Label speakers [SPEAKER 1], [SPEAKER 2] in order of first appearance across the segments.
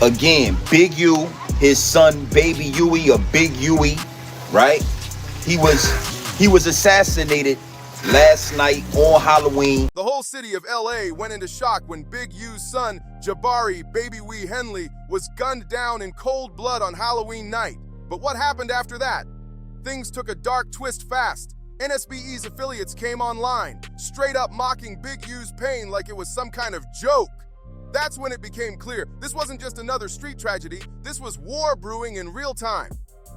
[SPEAKER 1] Again, Big U, his son Baby Huey, or Big Huey, right? He was assassinated last night on Halloween.
[SPEAKER 2] The whole city of LA went into shock when Big U's son, Jabari Baby Henley, was gunned down in cold blood on Halloween night. But what happened after that? Things took a dark twist fast. NSBE's affiliates came online, straight up mocking Big U's pain like it was some kind of joke. That's when it became clear this wasn't just another street tragedy, this was war brewing in real time.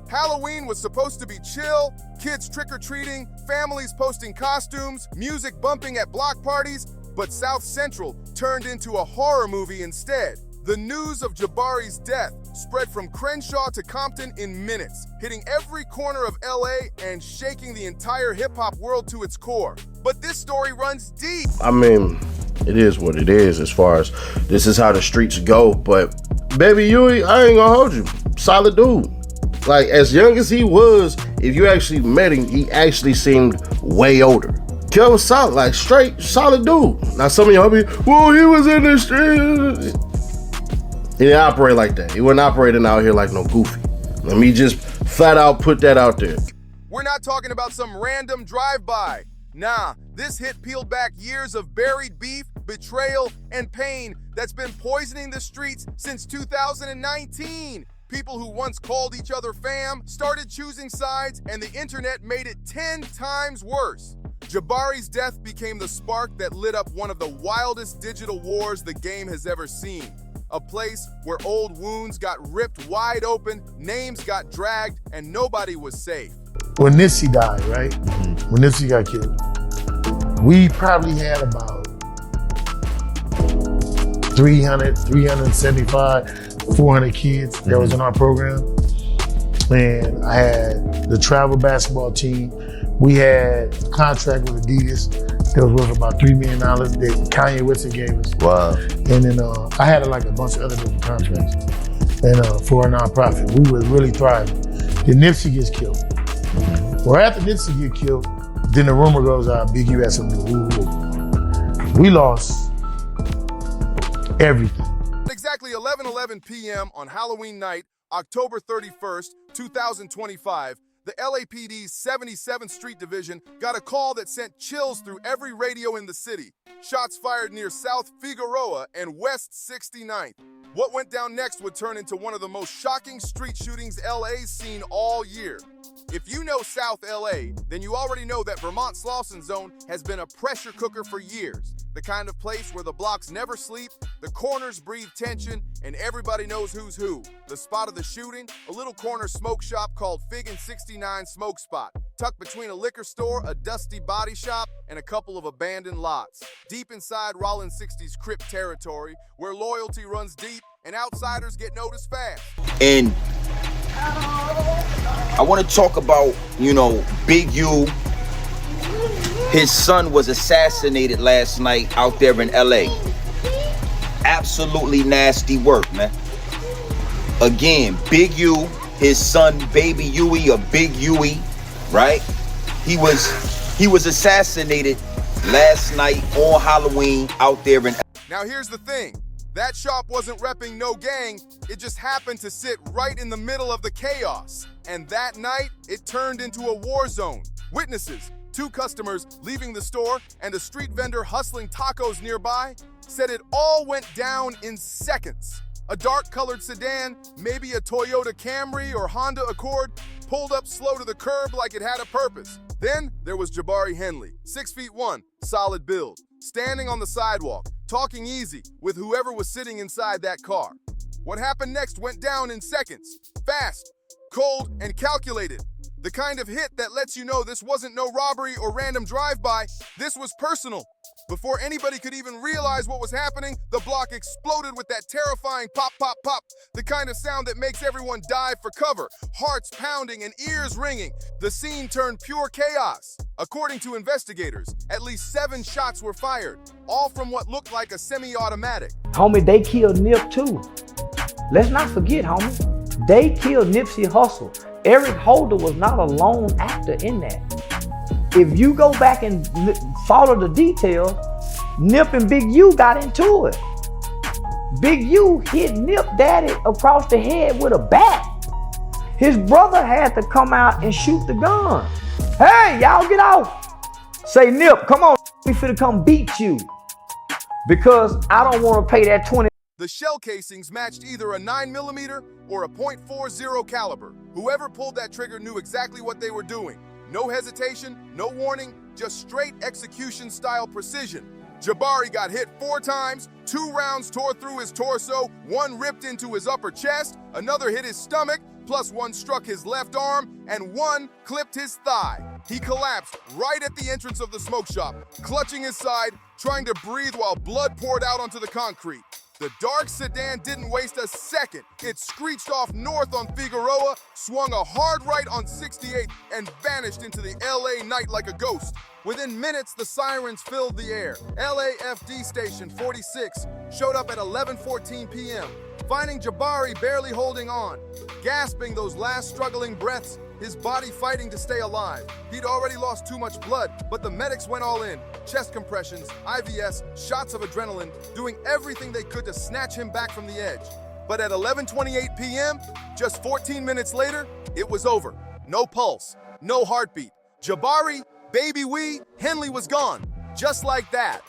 [SPEAKER 2] Halloween was supposed to be chill, kids trick-or-treating, families posting costumes, music bumping at block parties, but South Central turned into a horror movie instead. The news of Jabari's death spread from Crenshaw to Compton in minutes, hitting every corner of LA and shaking the entire hip-hop world to its core. But this story runs deep.
[SPEAKER 3] I mean, it is what it is as far as this is how the streets go, but Baby Huey, I ain't gonna hold you. Solid dude. Like, as young as he was, if you actually met him, he actually seemed way older. Kel was solid, like straight, solid dude. Now some of y'all be, well, he was in the street. He didn't operate like that. He wasn't operating out here like no goofy. Let me just flat out put that out there.
[SPEAKER 2] We're not talking about some random drive-by. Nah, this hit peeled back years of buried beef, betrayal, and pain that's been poisoning the streets since 2019. People who once called each other fam started choosing sides, and the internet made it 10 times worse. Jabari's death became the spark that lit up one of the wildest digital wars the game has ever seen. A place where old wounds got ripped wide open, names got dragged, and nobody was safe.
[SPEAKER 4] When Nipsey died, right? When Nipsey got killed, we probably had about 300, 375, 400 kids that was in our program. And I had the travel basketball team. We had a contract with Adidas that was worth about $3 million that Kanye West gave us.
[SPEAKER 3] Wow.
[SPEAKER 4] And then I had like a bunch of other different contracts. And for a nonprofit, we were really thriving. Then Nipsey gets killed. Well, after Nipsey get killed, then the rumor goes out, Big U had something to do. We lost everything.
[SPEAKER 2] Exactly 11:11 p.m. on Halloween night, October 31st, 2025, the LAPD's 77th Street Division got a call that sent chills through every radio in the city. Shots fired near South Figueroa and West 69th. What went down next would turn into one of the most shocking street shootings LA's seen all year. If you know South LA, then you already know that Vermont Slauson Zone has been a pressure cooker for years. The kind of place where the blocks never sleep, the corners breathe tension, and everybody knows who's who. The spot of the shooting, a little corner smoke shop called Fig and 69 Smoke Spot, tucked between a liquor store, a dusty body shop, and a couple of abandoned lots. Deep inside Rollins 60's Crip territory, where loyalty runs deep and outsiders get noticed fast.
[SPEAKER 1] And I want to talk about, Big U. His son was assassinated last night out there in LA. Absolutely nasty work, man. Again, Big U, his son Baby Huey, or Big Huey, right? He was assassinated last night on Halloween out there in LA.
[SPEAKER 2] Now here's the thing. That shop wasn't repping no gang, it just happened to sit right in the middle of the chaos. And that night, it turned into a war zone. Witnesses, 2 customers leaving the store and a street vendor hustling tacos nearby, said it all went down in seconds. A dark-colored sedan, maybe a Toyota Camry or Honda Accord, pulled up slow to the curb like it had a purpose. Then there was Jabari Henley, 6'1", solid build, standing on the sidewalk, talking easy with whoever was sitting inside that car. What happened next went down in seconds, fast, cold, and calculated. The kind of hit that lets you know this wasn't no robbery or random drive-by, this was personal. Before anybody could even realize what was happening, the block exploded with that terrifying pop, pop, pop, the kind of sound that makes everyone dive for cover, hearts pounding and ears ringing. The scene turned pure chaos. According to investigators, at least 7 shots were fired, all from what looked like a semi-automatic.
[SPEAKER 5] Homie, they killed Nip too. Let's not forget, homie, they killed Nipsey Hussle. Eric Holder was not a lone actor in that. If you go back and follow the details, Nip and Big U got into it. Big U hit Nip Daddy across the head with a bat. His brother had to come out and shoot the gun. Hey, y'all get off. Say, Nip, come on, we finna come beat you. Because I don't want to pay that 20.
[SPEAKER 2] The shell casings matched either a 9mm or a .40 caliber. Whoever pulled that trigger knew exactly what they were doing. No hesitation, no warning, just straight execution-style precision. Jabari got hit 4 times, 2 rounds tore through his torso, 1 ripped into his upper chest, another hit his stomach, plus 1 struck his left arm, and 1 clipped his thigh. He collapsed right at the entrance of the smoke shop, clutching his side, trying to breathe while blood poured out onto the concrete. The dark sedan didn't waste a second. It screeched off north on Figueroa, swung a hard right on 68th, and vanished into the LA night like a ghost. Within minutes, the sirens filled the air. LAFD Station 46 showed up at 11:14 p.m., finding Jabari barely holding on, gasping those last struggling breaths, his body fighting to stay alive. He'd already lost too much blood, but the medics went all in. Chest compressions, IVS, shots of adrenaline, doing everything they could to snatch him back from the edge. But at 11:28 p.m., just 14 minutes later, it was over. No pulse, no heartbeat. Jabari, Baby Wee, Henley was gone, just like that.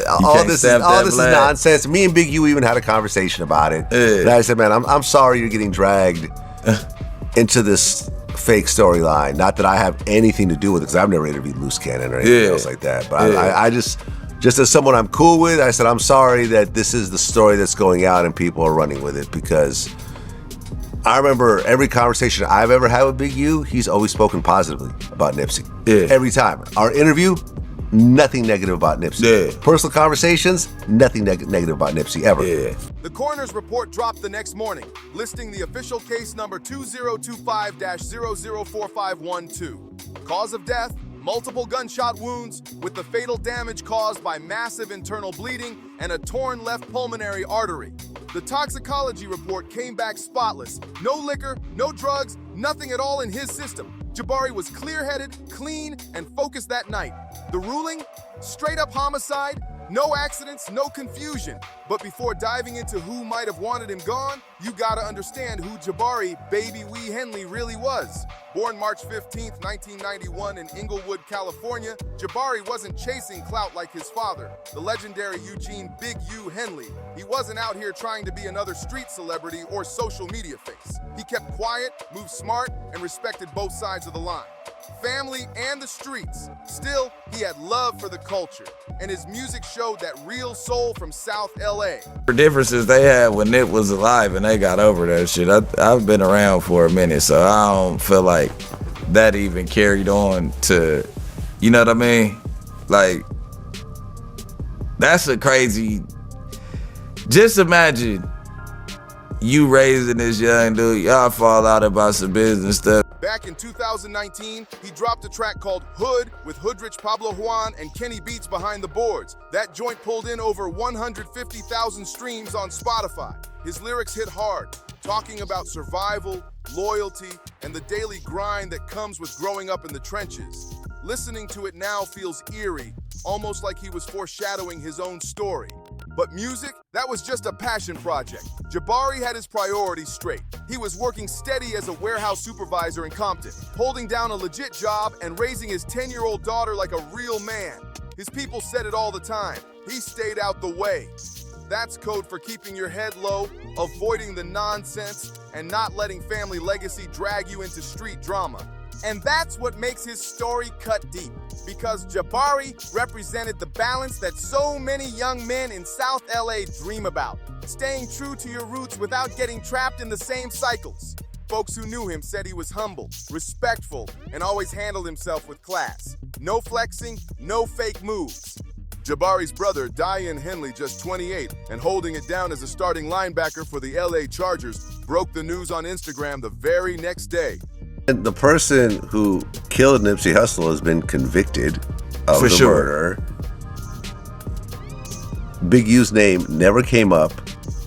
[SPEAKER 6] All this is nonsense. Me and Big U even had a conversation about it. And I said, man, I'm sorry you're getting dragged into this fake storyline. Not that I have anything to do with it, because I've never interviewed Loose Cannon or anything else like that. But I just as someone I'm cool with, I said, I'm sorry that this is the story that's going out and people are running with it, because I remember every conversation I've ever had with Big U, he's always spoken positively about Nipsey. Every time. Our interview, nothing negative about Nipsey. Personal conversations, nothing negative about Nipsey, ever.
[SPEAKER 2] The coroner's report dropped the next morning, listing the official case number 2025-004512. Cause of death, multiple gunshot wounds, with the fatal damage caused by massive internal bleeding and a torn left pulmonary artery. The toxicology report came back spotless. No liquor, no drugs, nothing at all in his system. Jabari was clear-headed, clean, and focused that night. The ruling? Straight up homicide, no accidents, no confusion. But before diving into who might have wanted him gone, you gotta understand who Jabari Baby Wee Henley really was. Born March 15th, 1991 in Inglewood, California, Jabari wasn't chasing clout like his father, the legendary Eugene Big U Henley. He wasn't out here trying to be another street celebrity or social media face. He kept quiet, moved smart, and respected both sides of the line. Family and the streets. Still, he had love for the culture, and his music showed that real soul from South LA.
[SPEAKER 7] The differences they had when Nip was alive and they got over that shit. I've been around for a minute, so I don't feel like that even carried on to, you know what I mean? Like, that's a crazy, just imagine you raising this young dude, y'all fall out about some business stuff.
[SPEAKER 2] Back in 2019, he dropped a track called Hood with Hoodrich, Pablo Juan, and Kenny Beats behind the boards. That joint pulled in over 150,000 streams on Spotify. His lyrics hit hard, talking about survival, loyalty, and the daily grind that comes with growing up in the trenches. Listening to it now feels eerie, almost like he was foreshadowing his own story. But music, that was just a passion project. Jabari had his priorities straight. He was working steady as a warehouse supervisor in Compton, holding down a legit job and raising his 10-year-old daughter like a real man. His people said it all the time. He stayed out the way. That's code for keeping your head low, avoiding the nonsense, and not letting family legacy drag you into street drama. And that's what makes his story cut deep, because Jabari represented the balance that so many young men in South LA dream about, staying true to your roots without getting trapped in the same cycles. Folks who knew him said he was humble, respectful, and always handled himself with class. No flexing, no fake moves. Jabari's brother, Diane Henley, just 28, and holding it down as a starting linebacker for the LA Chargers, broke the news on Instagram the very next day.
[SPEAKER 6] And the person who killed Nipsey Hussle has been convicted of the murder. Big U's name never came up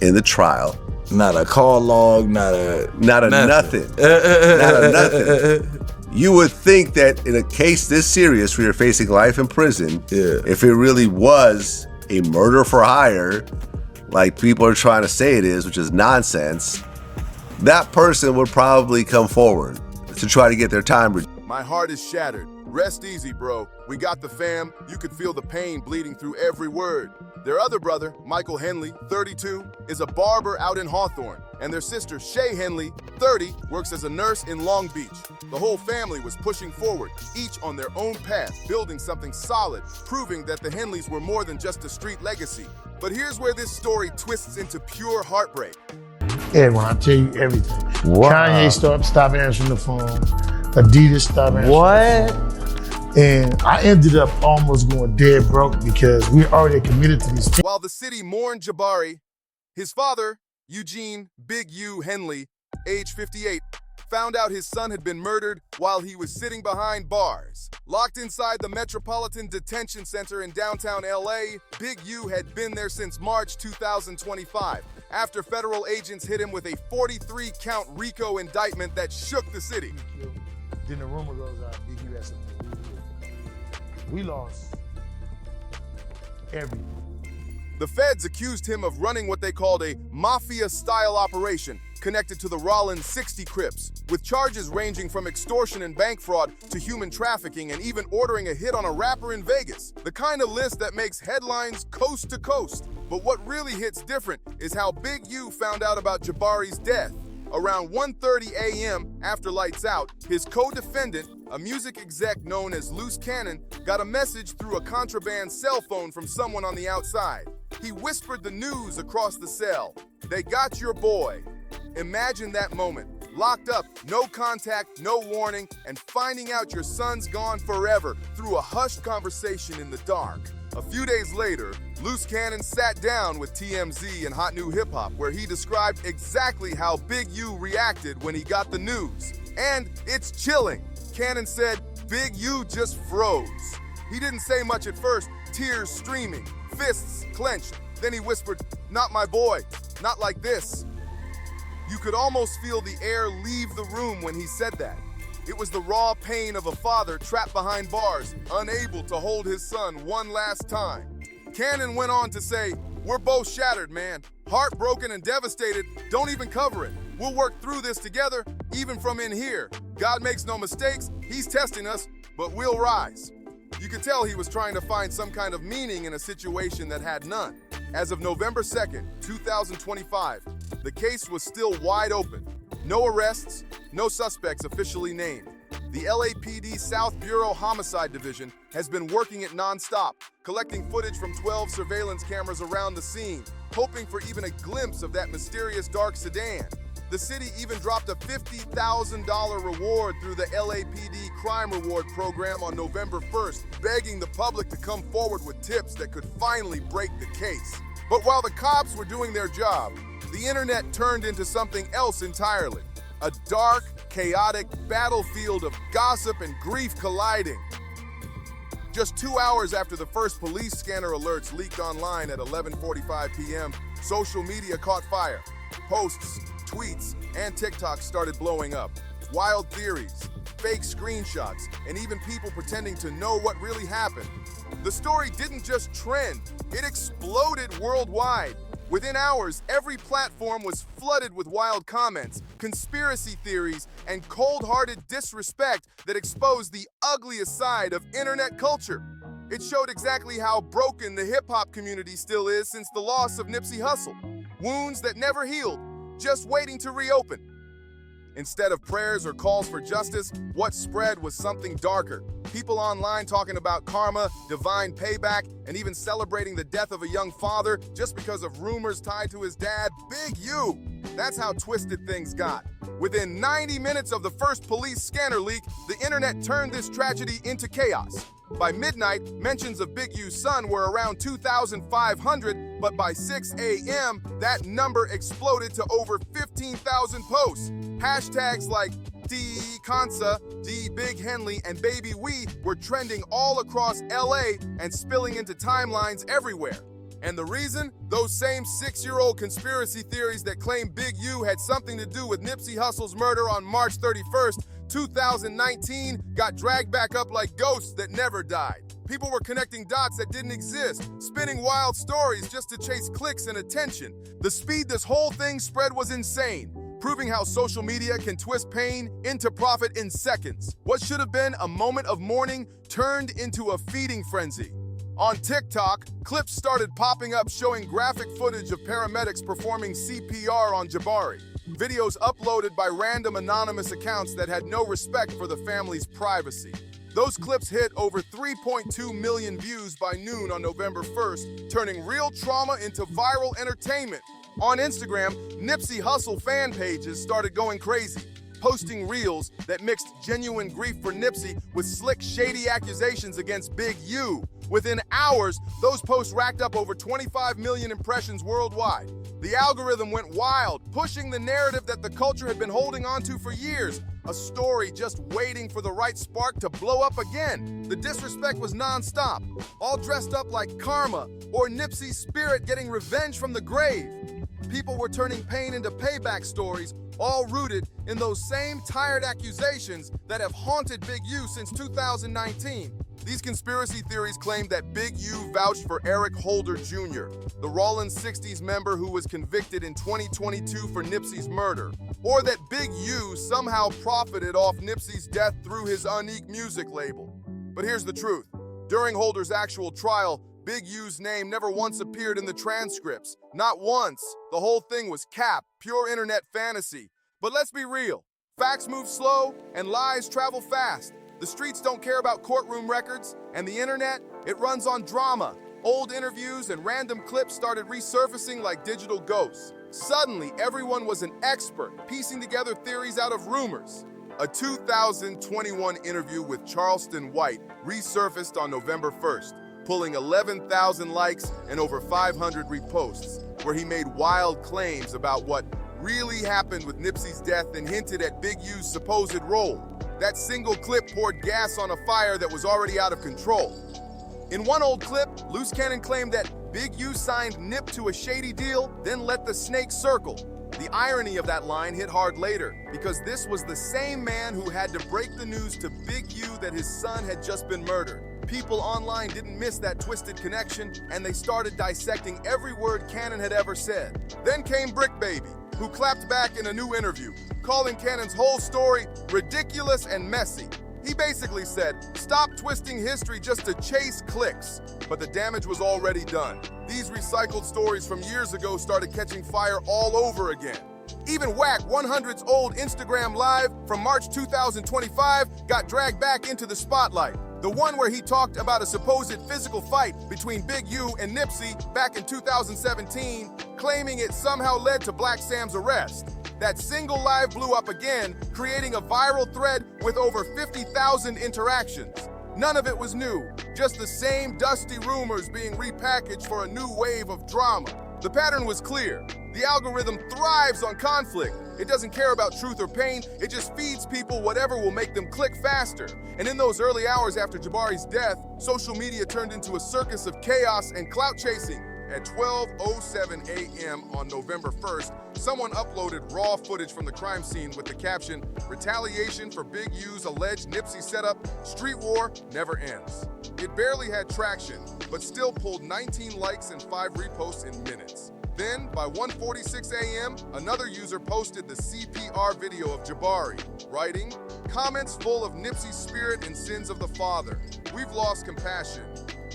[SPEAKER 6] in the trial.
[SPEAKER 7] Not a call log, not a
[SPEAKER 6] nothing. Not a nothing. You would think that in a case this serious where you're facing life in prison, if it really was a murder for hire, like people are trying to say it is, which is nonsense, that person would probably come forward to try to get their time reduced.
[SPEAKER 2] My heart is shattered. Rest easy, bro. We got the fam. You could feel the pain bleeding through every word. Their other brother, Michael Henley, 32, is a barber out in Hawthorne, and their sister, Shay Henley, 30, works as a nurse in Long Beach. The whole family was pushing forward, each on their own path, building something solid, proving that the Henleys were more than just a street legacy. But here's where this story twists into pure heartbreak.
[SPEAKER 4] Ed, when I tell you everything,
[SPEAKER 5] Wow.
[SPEAKER 4] Kanye stopped answering the phone, Adidas stopped answering the phone. And I ended up almost going dead broke because we already committed to these.
[SPEAKER 2] While the city mourned Jabari, his father, Eugene Big U Henley, age 58, found out his son had been murdered while he was sitting behind bars. Locked inside the Metropolitan Detention Center in downtown LA, Big U had been there since March 2025, after federal agents hit him with a 43-count RICO indictment that shook the city.
[SPEAKER 4] Then the rumor goes out, Big U had something to do with it. We lost everything.
[SPEAKER 2] The feds accused him of running what they called a mafia-style operation connected to the Rollins 60 Crips, with charges ranging from extortion and bank fraud to human trafficking and even ordering a hit on a rapper in Vegas. The kind of list that makes headlines coast to coast. But what really hits different is how Big U found out about Jabari's death. Around 1:30 a.m. after lights out, his co-defendant, a music exec known as Loose Cannon, got a message through a contraband cell phone from someone on the outside. He whispered the news across the cell. They got your boy. Imagine that moment. Locked up, no contact, no warning, and finding out your son's gone forever through a hushed conversation in the dark. A few days later, Loose Cannon sat down with TMZ and Hot New Hip Hop, where he described exactly how Big U reacted when he got the news. And it's chilling. Cannon said, Big U just froze. He didn't say much at first, tears streaming, fists clenched. Then he whispered, "Not my boy, not like this." You could almost feel the air leave the room when he said that. It was the raw pain of a father trapped behind bars, unable to hold his son one last time. Cannon went on to say, "We're both shattered, man. Heartbroken and devastated. Don't even cover it. We'll work through this together, even from in here. God makes no mistakes. He's testing us, but we'll rise." You could tell he was trying to find some kind of meaning in a situation that had none. As of November 2nd, 2025, the case was still wide open. No arrests, no suspects officially named. The LAPD South Bureau Homicide Division has been working it nonstop, collecting footage from 12 surveillance cameras around the scene, hoping for even a glimpse of that mysterious dark sedan. The city even dropped a $50,000 reward through the LAPD Crime Reward Program on November 1st, begging the public to come forward with tips that could finally break the case. But while the cops were doing their job, the internet turned into something else entirely. A dark, chaotic battlefield of gossip and grief colliding. Just 2 hours after the first police scanner alerts leaked online at 11:45 p.m., social media caught fire. Posts, tweets, and TikToks started blowing up. Wild theories, fake screenshots, and even people pretending to know what really happened. The story didn't just trend, it exploded worldwide. Within hours, every platform was flooded with wild comments, conspiracy theories, and cold-hearted disrespect that exposed the ugliest side of internet culture. It showed exactly how broken the hip-hop community still is since the loss of Nipsey Hussle. Wounds that never healed, just waiting to reopen. Instead of prayers or calls for justice, what spread was something darker. People online talking about karma, divine payback, and even celebrating the death of a young father just because of rumors tied to his dad, Big U. That's how twisted things got. Within 90 minutes of the first police scanner leak, the internet turned this tragedy into chaos. By midnight, mentions of Big U's son were around 2,500, but by 6 a.m., that number exploded to over 15,000 posts. Hashtags like D Kansa, D Big Henley, and Baby We were trending all across LA and spilling into timelines everywhere. And the reason? Those same 6-year-old conspiracy theories that claim Big U had something to do with Nipsey Hussle's murder on March 31st, 2019 got dragged back up like ghosts that never died. People were connecting dots that didn't exist, spinning wild stories just to chase clicks and attention. The speed this whole thing spread was insane, proving how social media can twist pain into profit in seconds. What should have been a moment of mourning turned into a feeding frenzy. On TikTok, clips started popping up showing graphic footage of paramedics performing CPR on Jabari. Videos uploaded by random anonymous accounts that had no respect for the family's privacy. Those clips hit over 3.2 million views by noon on November 1st, turning real trauma into viral entertainment. On Instagram, Nipsey Hussle fan pages started going crazy, posting reels that mixed genuine grief for Nipsey with slick, shady accusations against Big U. Within hours, those posts racked up over 25 million impressions worldwide. The algorithm went wild, pushing the narrative that the culture had been holding on to for years, a story just waiting for the right spark to blow up again. The disrespect was nonstop, all dressed up like karma or Nipsey's spirit getting revenge from the grave. People were turning pain into payback stories, all rooted in those same tired accusations that have haunted Big U since 2019. These conspiracy theories claim that Big U vouched for Eric Holder Jr., the Rollins 60s member who was convicted in 2022 for Nipsey's murder, or that Big U somehow profited off Nipsey's death through his Unique music label. But here's the truth. During Holder's actual trial, Big U's name never once appeared in the transcripts. Not once. The whole thing was cap, pure internet fantasy. But let's be real. Facts move slow and lies travel fast. The streets don't care about courtroom records, and the internet, it runs on drama. Old interviews and random clips started resurfacing like digital ghosts. Suddenly, everyone was an expert, piecing together theories out of rumors. A 2021 interview with Charleston White resurfaced on November 1st, pulling 11,000 likes and over 500 reposts, where he made wild claims about what really happened with Nipsey's death and hinted at Big U's supposed role. That single clip poured gas on a fire that was already out of control. In one old clip, Loose Cannon claimed that Big U signed Nip to a shady deal, then let the snake circle. The irony of that line hit hard later, because this was the same man who had to break the news to Big U that his son had just been murdered. People online didn't miss that twisted connection, and they started dissecting every word Cannon had ever said. Then came Brick Baby, who clapped back in a new interview, calling Cannon's whole story ridiculous and messy. He basically said, stop twisting history just to chase clicks. But the damage was already done. These recycled stories from years ago started catching fire all over again. Even Whack 100's old Instagram Live from March 2025 got dragged back into the spotlight. The one where he talked about a supposed physical fight between Big U and Nipsey back in 2017, claiming it somehow led to Black Sam's arrest. That single live blew up again, creating a viral thread with over 50,000 interactions. None of it was new, just the same dusty rumors being repackaged for a new wave of drama. The pattern was clear. The algorithm thrives on conflict. It doesn't care about truth or pain, it just feeds people whatever will make them click faster. And in those early hours after Jabari's death, social media turned into a circus of chaos and clout chasing. At 12:07 a.m. on November 1st, someone uploaded raw footage from the crime scene with the caption, "Retaliation for Big U's alleged Nipsey setup, street war never ends." It barely had traction, but still pulled 19 likes and 5 reposts in minutes. Then, by 1:46 a.m., another user posted the CPR video of Jabari, writing, "Comments full of Nipsey's spirit and sins of the father. We've lost compassion.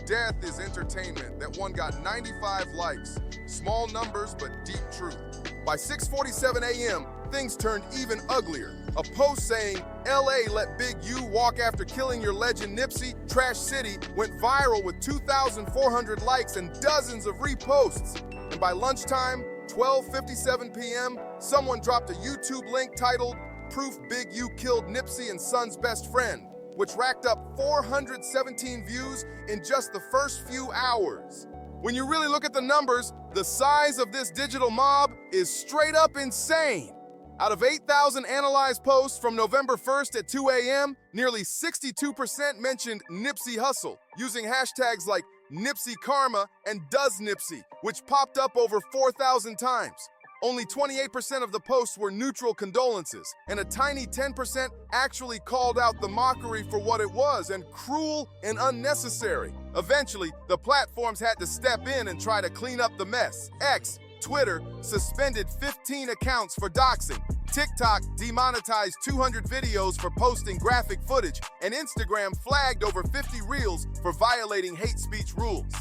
[SPEAKER 2] Death is entertainment." That one got 95 likes. Small numbers, but deep truth. By 6:47 a.m., things turned even uglier. A post saying, "LA let Big U walk after killing your legend Nipsey, Trash City," went viral with 2,400 likes and dozens of reposts. And by lunchtime, 12:57 p.m., someone dropped a YouTube link titled, "Proof Big U Killed Nipsey and Son's Best Friend," which racked up 417 views in just the first few hours. When you really look at the numbers, the size of this digital mob is straight up insane. Out of 8,000 analyzed posts from November 1st at 2 a.m., nearly 62% mentioned Nipsey Hussle, using hashtags like Nipsey Karma and Does Nipsey, which popped up over 4,000 times. Only 28% of the posts were neutral condolences, and a tiny 10% actually called out the mockery for what it was and cruel and unnecessary. Eventually, the platforms had to step in and try to clean up the mess. X, Twitter, suspended 15 accounts for doxing. TikTok demonetized 200 videos for posting graphic footage, and Instagram flagged over 50 reels for violating hate speech rules.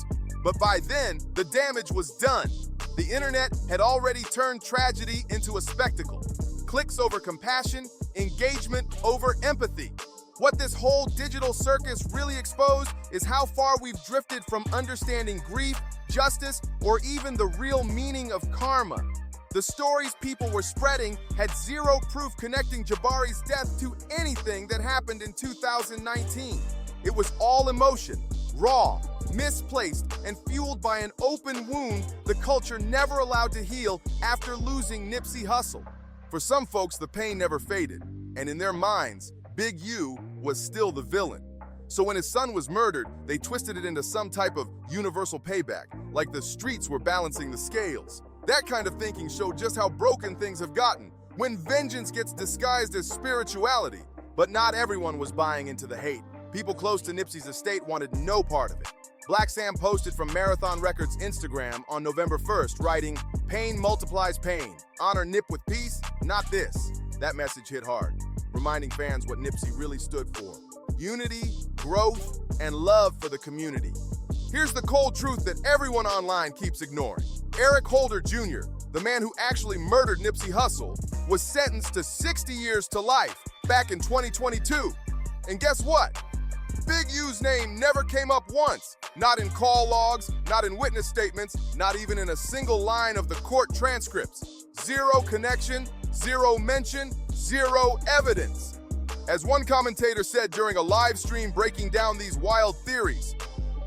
[SPEAKER 2] But by then, the damage was done. The internet had already turned tragedy into a spectacle. Clicks over compassion, engagement over empathy. What this whole digital circus really exposed is how far we've drifted from understanding grief, justice, or even the real meaning of karma. The stories people were spreading had zero proof connecting Jabari's death to anything that happened in 2019. It was all emotion, raw, misplaced, and fueled by an open wound the culture never allowed to heal after losing Nipsey Hussle. For some folks, the pain never faded, and in their minds, Big U was still the villain. So when his son was murdered, they twisted it into some type of universal payback, like the streets were balancing the scales. That kind of thinking showed just how broken things have gotten when vengeance gets disguised as spirituality. But not everyone was buying into the hate. People close to Nipsey's estate wanted no part of it. Black Sam posted from Marathon Records' Instagram on November 1st, writing, "Pain multiplies pain. Honor Nip with peace, not this." That message hit hard, reminding fans what Nipsey really stood for: unity, growth, and love for the community. Here's the cold truth that everyone online keeps ignoring. Eric Holder Jr., the man who actually murdered Nipsey Hussle, was sentenced to 60 years to life back in 2022. And guess what? Big U's name never came up once. Not in call logs, not in witness statements, not even in a single line of the court transcripts. Zero connection, zero mention, zero evidence. As one commentator said during a live stream breaking down these wild theories,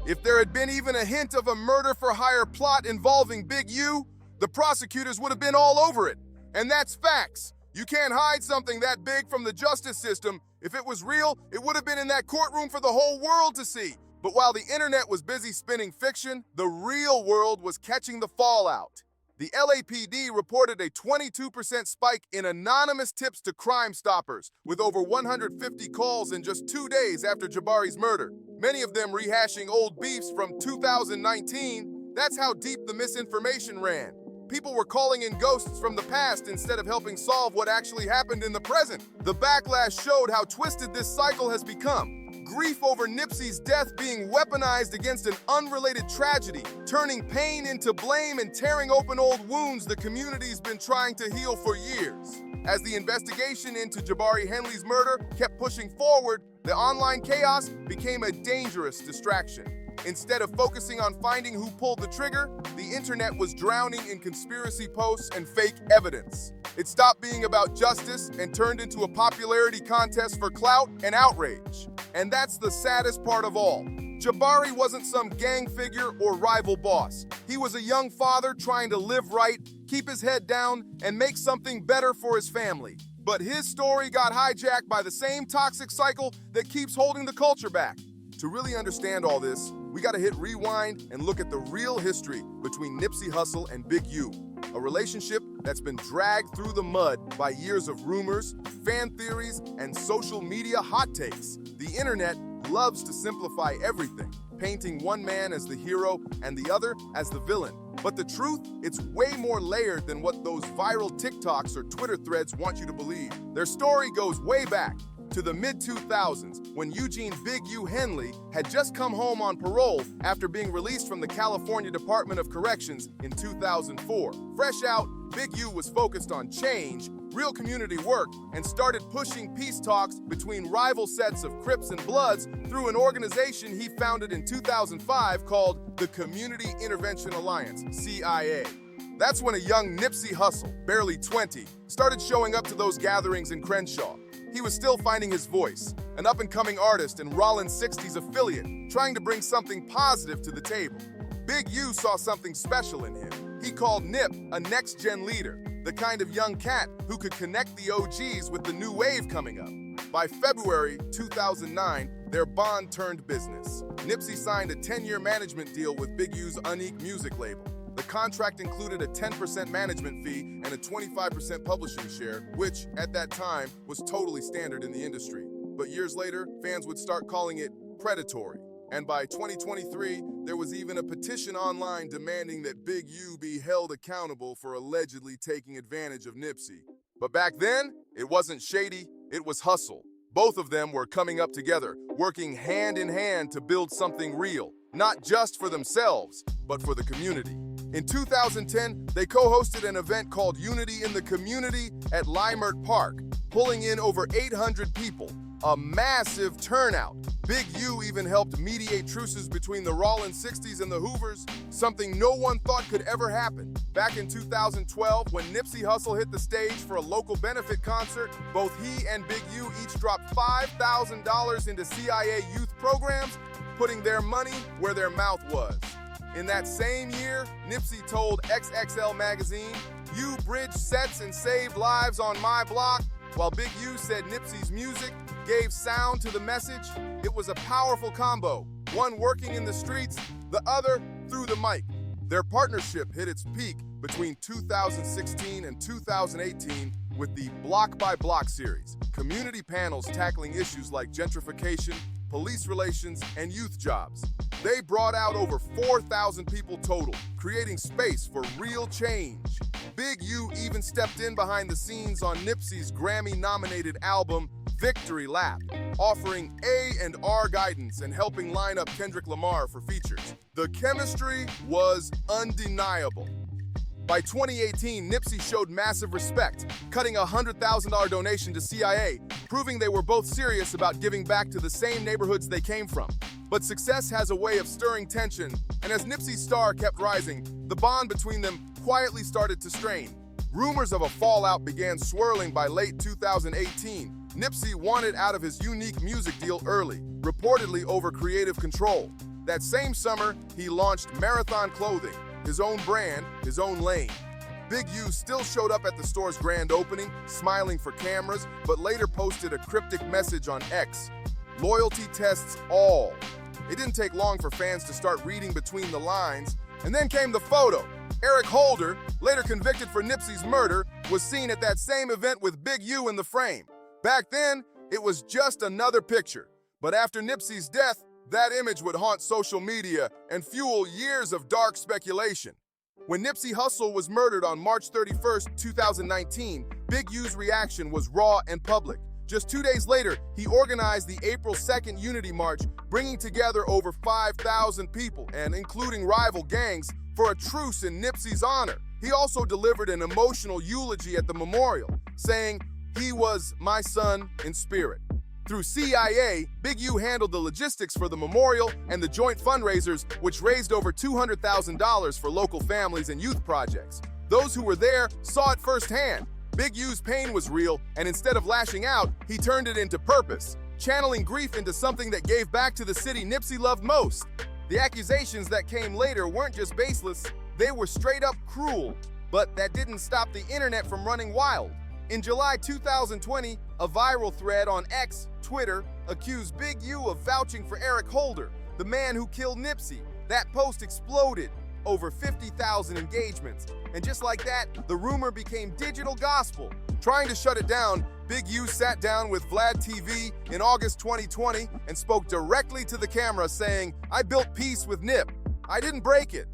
[SPEAKER 2] if there had been even a hint of a murder-for-hire plot involving Big U, the prosecutors would have been all over it. And that's facts. You can't hide something that big from the justice system. If it was real, it would have been in that courtroom for the whole world to see. But while the internet was busy spinning fiction, the real world was catching the fallout. The LAPD reported a 22% spike in anonymous tips to Crime Stoppers, with over 150 calls in just 2 days after Jabari's murder. Many of them rehashing old beefs from 2019. That's how deep the misinformation ran. People were calling in ghosts from the past instead of helping solve what actually happened in the present. The backlash showed how twisted this cycle has become. Grief over Nipsey's death being weaponized against an unrelated tragedy, turning pain into blame and tearing open old wounds the community's been trying to heal for years. As the investigation into Jabari Henley's murder kept pushing forward, the online chaos became a dangerous distraction. Instead of focusing on finding who pulled the trigger, the internet was drowning in conspiracy posts and fake evidence. It stopped being about justice and turned into a popularity contest for clout and outrage. And that's the saddest part of all. Jabari wasn't some gang figure or rival boss. He was a young father trying to live right, keep his head down, and make something better for his family. But his story got hijacked by the same toxic cycle that keeps holding the culture back. To really understand all this, we gotta hit rewind and look at the real history between Nipsey Hussle and Big U, a relationship that's been dragged through the mud by years of rumors, fan theories, and social media hot takes. The internet loves to simplify everything, painting one man as the hero and the other as the villain. But the truth, it's way more layered than what those viral TikToks or Twitter threads want you to believe. Their story goes way back to the mid-2000s when Eugene Big U Henley had just come home on parole after being released from the California Department of Corrections in 2004. Fresh out, Big U was focused on change, real community work, and started pushing peace talks between rival sets of Crips and Bloods through an organization he founded in 2005 called the Community Intervention Alliance, CIA. That's when a young Nipsey Hussle, barely 20, started showing up to those gatherings in Crenshaw. He was still finding his voice, an up-and-coming artist and Rollins 60s affiliate, trying to bring something positive to the table. Big U saw something special in him. He called Nip a next-gen leader, the kind of young cat who could connect the OGs with the new wave coming up. By February 2009, their bond turned business. Nipsey signed a 10-year management deal with Big U's Unique music label. The contract included a 10% management fee and a 25% publishing share, which, at that time, was totally standard in the industry. But years later, fans would start calling it predatory. And by 2023, there was even a petition online demanding that Big U be held accountable for allegedly taking advantage of Nipsey. But back then, it wasn't shady, it was hustle. Both of them were coming up together, working hand in hand to build something real, not just for themselves, but for the community. In 2010, they co-hosted an event called Unity in the Community at Limert Park, pulling in over 800 people, a massive turnout. Big U even helped mediate truces between the Rollin 60s and the Hoovers, something no one thought could ever happen. Back in 2012, when Nipsey Hussle hit the stage for a local benefit concert, both he and Big U each dropped $5,000 into CIA youth programs, putting their money where their mouth was. In that same year, Nipsey told XXL magazine, "You bridged sets and saved lives on my block," while Big U said Nipsey's music gave sound to the message. It was a powerful combo, one working in the streets, the other through the mic. Their partnership hit its peak between 2016 and 2018 with the Block by Block series, community panels tackling issues like gentrification, police relations, and youth jobs. They brought out over 4,000 people total, creating space for real change. Big U even stepped in behind the scenes on Nipsey's Grammy-nominated album, Victory Lap, offering A&R guidance and helping line up Kendrick Lamar for features. The chemistry was undeniable. By 2018, Nipsey showed massive respect, cutting a $100,000 donation to CIA, proving they were both serious about giving back to the same neighborhoods they came from. But success has a way of stirring tension, and as Nipsey's star kept rising, the bond between them quietly started to strain. Rumors of a fallout began swirling by late 2018. Nipsey wanted out of his unique music deal early, reportedly over creative control. That same summer, he launched Marathon Clothing, his own brand, his own lane. Big U still showed up at the store's grand opening, smiling for cameras, but later posted a cryptic message on X. Loyalty tests all. It didn't take long for fans to start reading between the lines, and then came the photo. Eric Holder, later convicted for Nipsey's murder, was seen at that same event with Big U in the frame. Back then, it was just another picture. But after Nipsey's death, that image would haunt social media and fuel years of dark speculation. When Nipsey Hussle was murdered on March 31st, 2019, Big U's reaction was raw and public. Just 2 days later, he organized the April 2nd Unity March, bringing together over 5,000 people, and including rival gangs, for a truce in Nipsey's honor. He also delivered an emotional eulogy at the memorial, saying, "He was my son in spirit." Through CIA, Big U handled the logistics for the memorial and the joint fundraisers, which raised over $200,000 for local families and youth projects. Those who were there saw it firsthand. Big U's pain was real, and instead of lashing out, he turned it into purpose, channeling grief into something that gave back to the city Nipsey loved most. The accusations that came later weren't just baseless, they were straight up cruel. But that didn't stop the internet from running wild. In July 2020, a viral thread on X, Twitter, accused Big U of vouching for Eric Holder, the man who killed Nipsey. That post exploded, over 50,000 engagements. And just like that, the rumor became digital gospel. Trying to shut it down, Big U sat down with Vlad TV in August 2020 and spoke directly to the camera saying, "I built peace with Nip. I didn't break it."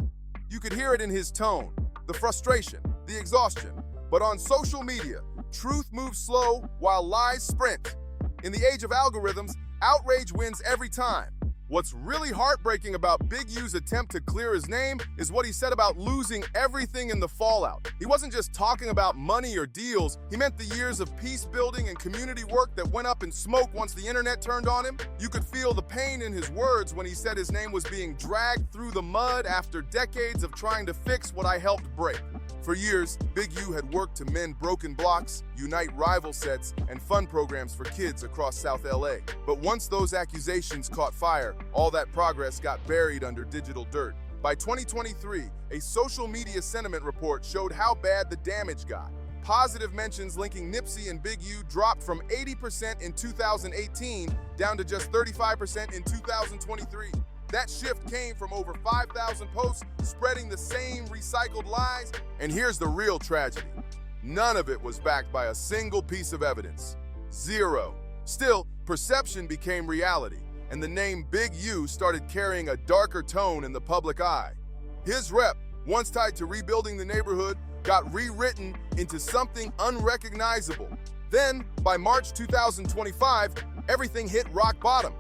[SPEAKER 2] You could hear it in his tone, the frustration, the exhaustion. But on social media, truth moves slow while lies sprint. In the age of algorithms, outrage wins every time. What's really heartbreaking about Big U's attempt to clear his name is what he said about losing everything in the fallout. He wasn't just talking about money or deals, he meant the years of peace building and community work that went up in smoke once the internet turned on him. You could feel the pain in his words when he said his name was being dragged through the mud after decades of trying to fix what I helped break. For years, Big U had worked to mend broken blocks, unite rival sets, and fund programs for kids across South LA. But once those accusations caught fire, all that progress got buried under digital dirt. By 2023, a social media sentiment report showed how bad the damage got. Positive mentions linking Nipsey and Big U dropped from 80% in 2018 down to just 35% in 2023. That shift came from over 5,000 posts spreading the same recycled lies. And here's the real tragedy. None of it was backed by a single piece of evidence. Zero. Still, perception became reality, and the name Big U started carrying a darker tone in the public eye. His rep, once tied to rebuilding the neighborhood, got rewritten into something unrecognizable. Then, by March 2025, everything hit rock bottom.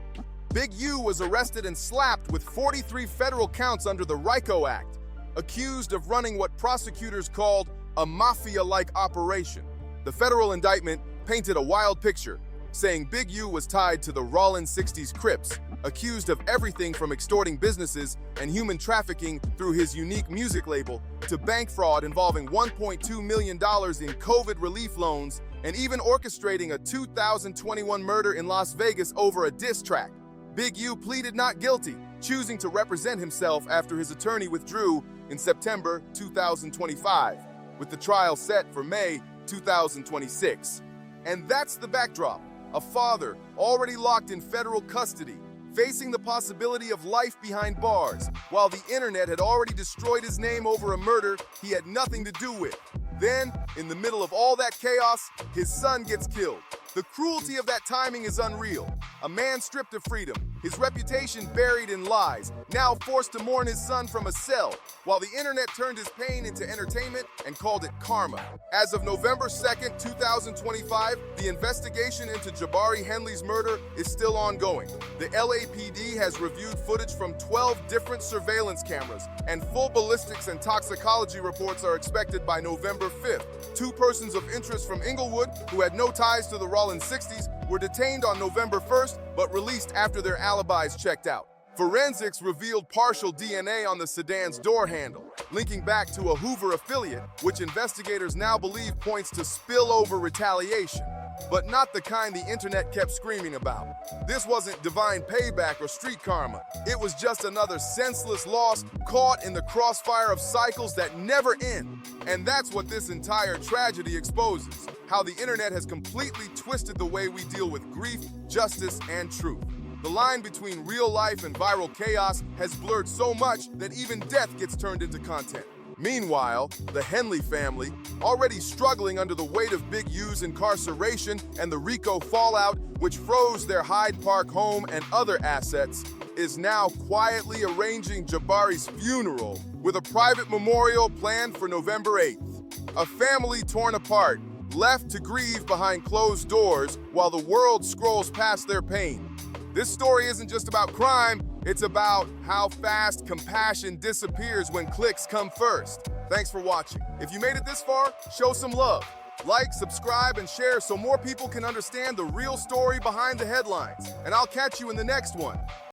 [SPEAKER 2] Big U was arrested and slapped with 43 federal counts under the RICO Act, accused of running what prosecutors called a mafia-like operation. The federal indictment painted a wild picture, saying Big U was tied to the Rollin 60s Crips, accused of everything from extorting businesses and human trafficking through his unique music label to bank fraud involving $1.2 million in COVID relief loans and even orchestrating a 2021 murder in Las Vegas over a diss track. Big U pleaded not guilty, choosing to represent himself after his attorney withdrew in September 2025, with the trial set for May 2026. And that's the backdrop. A father already locked in federal custody, facing the possibility of life behind bars, while the internet had already destroyed his name over a murder he had nothing to do with. Then, in the middle of all that chaos, his son gets killed. The cruelty of that timing is unreal. A man stripped of freedom, his reputation buried in lies, now forced to mourn his son from a cell, while the internet turned his pain into entertainment and called it karma. As of November 2nd, 2025, the investigation into Jabari Henley's murder is still ongoing. The LAPD has reviewed footage from 12 different surveillance cameras, and full ballistics and toxicology reports are expected by November 5th. Two persons of interest from Inglewood, who had no ties to the Rollin 60s, were detained on November 1st, but released after their alibis checked out. Forensics revealed partial DNA on the sedan's door handle, linking back to a Hoover affiliate, which investigators now believe points to spillover retaliation, but not the kind the internet kept screaming about. This wasn't divine payback or street karma. It was just another senseless loss caught in the crossfire of cycles that never end. And that's what this entire tragedy exposes, how the internet has completely twisted the way we deal with grief, justice, and truth. The line between real life and viral chaos has blurred so much that even death gets turned into content. Meanwhile, the Henley family, already struggling under the weight of Big U's incarceration and the RICO fallout, which froze their Hyde Park home and other assets, is now quietly arranging Jabari's funeral with a private memorial planned for November 8th. A family torn apart, left to grieve behind closed doors while the world scrolls past their pain. This story isn't just about crime, it's about how fast compassion disappears when clicks come first. Thanks for watching. If you made it this far, show some love. Like, subscribe, and share so more people can understand the real story behind the headlines. And I'll catch you in the next one.